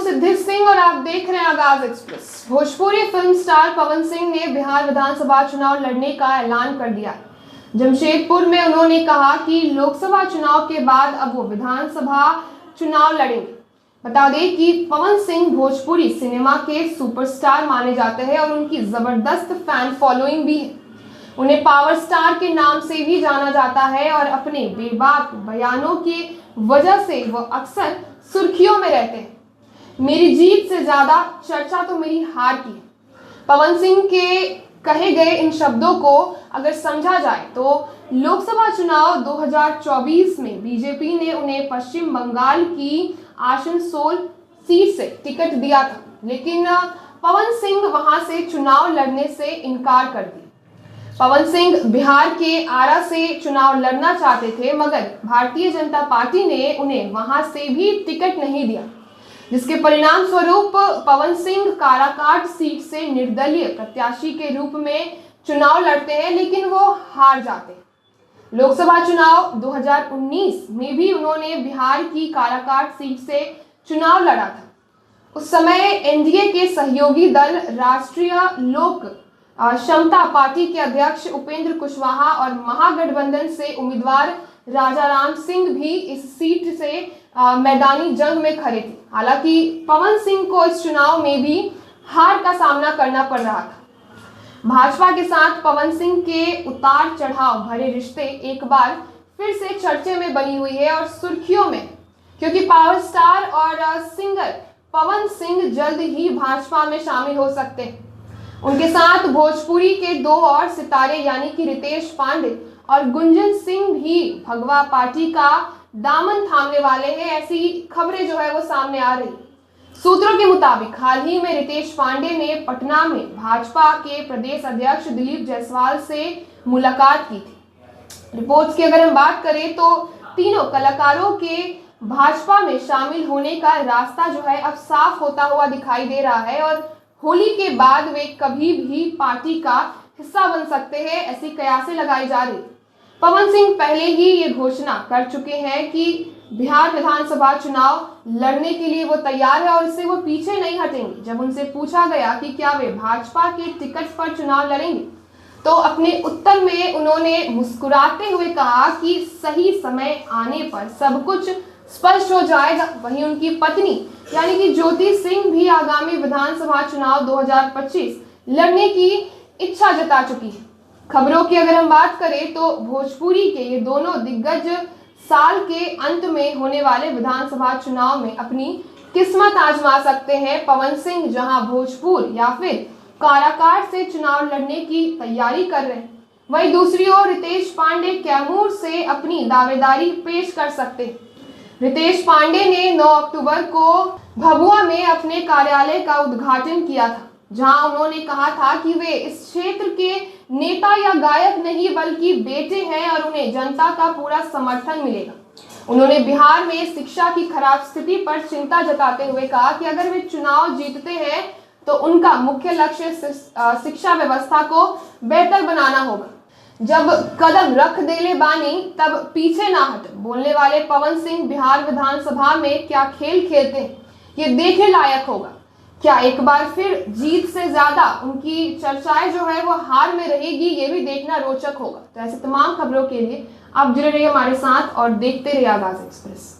सिद्धि सिंह और आप देख रहे हैं आगाज express. Bhojpuri film star Pawan Singh ने बिहार विधानसभा चुनाव लड़ने का ऐलान कर दिया। जमशेदपुर में उन्होंने कहा कि लोकसभा चुनाव के बाद अब वो विधानसभा चुनाव लड़ेंगे। बता दें कि पवन सिंह भोजपुरी सिनेमा के सुपरस्टार माने जाते हैं और उनकी जबरदस्त फैन फॉलोइंग भी है। उन्हें पावर स्टार के नाम से भी जाना जाता है और अपने बेबाक बयानों की वजह से वो अक्सर सुर्खियों में रहते हैं। मेरी जीत से ज्यादा चर्चा तो मेरी हार की है। पवन सिंह के कहे गए इन शब्दों को अगर समझा जाए तो लोकसभा चुनाव 2024 में बीजेपी ने उन्हें पश्चिम बंगाल की आसनसोल सीट से टिकट दिया था, लेकिन पवन सिंह वहां से चुनाव लड़ने से इनकार कर दिया। पवन सिंह बिहार के आरा से चुनाव लड़ना चाहते थे, मगर भारतीय जनता पार्टी ने उन्हें वहां से भी टिकट नहीं दिया, जिसके परिणाम स्वरूप पवन सिंह काराकाट सीट से निर्दलीय प्रत्याशी के रूप में चुनाव लड़ते हैं, लेकिन वो हार जाते हैं। लोकसभा चुनाव 2019 में भी उन्होंने बिहार की काराकाट सीट से चुनाव लड़ा था। उस समय एनडीए के सहयोगी दल राष्ट्रीय लोक समता पार्टी के अध्यक्ष उपेंद्र कुशवाहा और महागठबंधन से उम्मीदवार राजाराम सिंह भी इस सीट से मैदानी जंग में खड़े थे। हालांकि पवन सिंह को इस चुनाव में भी हार का सामना करना पड़ रहा था। भाजपा के साथ पवन सिंह के उतार चढ़ाव भरे रिश्ते एक बार फिर से चर्चे में बनी हुई है और सुर्खियों में, क्योंकि पावर स्टार और सिंगर पवन सिंह जल्द ही भाजपा में शामिल हो सकते हैं। उनके साथ भोजपुरी के दो और सितारे यानी कि रितेश पांडे और गुंजन सिंह भी भगवा पार्टी का दामन थामने वाले हैं। ऐसी खबरें जो है वो सामने आ रही। सूत्रों के मुताबिक हाल ही में रितेश पांडे ने पटना में भाजपा के प्रदेश अध्यक्ष दिलीप जायसवाल से मुलाकात की थी। रिपोर्ट्स की अगर हम बात करें तो तीनों कलाकारों के भाजपा में शामिल होने का रास्ता जो है अब साफ होता हुआ दिखाई दे रहा है और होली के बाद वे कभी भी पार्टी का हिस्सा बन सकते हैं, ऐसी कयासें लगाई जा रही। पवन सिंह पहले ही ये घोषणा कर चुके हैं कि बिहार विधानसभा चुनाव लड़ने के लिए वो तैयार है और इससे वो पीछे नहीं हटेंगे। जब उनसे पूछा गया कि क्या वे भाजपा के टिकट पर चुनाव लड़ेंगे, तो अपने उत्तर में उन्होंने मुस्कुराते हुए कहा कि सही समय आने पर सब कुछ स्पष्ट हो जाएगा। वहीं उनकी पत्नी यानी कि ज्योति सिंह भी आगामी विधानसभा चुनाव 2025 लड़ने की इच्छा जता चुकी है। खबरों की अगर हम बात करें तो भोजपुरी के ये दोनों दिग्गज साल के अंत में होने वाले विधानसभा चुनाव में अपनी किस्मत आजमा सकते हैं। पवन सिंह जहां भोजपुर या फिर काराकाट से चुनाव लड़ने की तैयारी कर रहे हैं, वहीं दूसरी ओर रितेश पांडे कैमूर से अपनी दावेदारी पेश कर सकते हैं। रितेश पांडे ने 9 अक्टूबर को भभुआ में अपने कार्यालय का उद्घाटन किया था, जहां उन्होंने कहा था कि वे इस क्षेत्र के नेता या गायक नहीं बल्कि बेटे हैं और उन्हें जनता का पूरा समर्थन मिलेगा। उन्होंने बिहार में शिक्षा की खराब स्थिति पर चिंता जताते हुए कहा कि अगर वे चुनाव जीतते हैं तो उनका मुख्य लक्ष्य शिक्षा व्यवस्था को बेहतर बनाना होगा। जब कदम रख देले बानी तब पीछे ना हट बोलने वाले पवन सिंह बिहार विधानसभा में क्या खेल खेलते हैं, ये देखने लायक होगा। क्या एक बार फिर जीत से ज्यादा उनकी चर्चाएं जो है वो हार में रहेगी, ये भी देखना रोचक होगा। तो ऐसे तमाम खबरों के लिए आप जुड़े रहिए हमारे साथ और देखते रहिए आगाज एक्सप्रेस।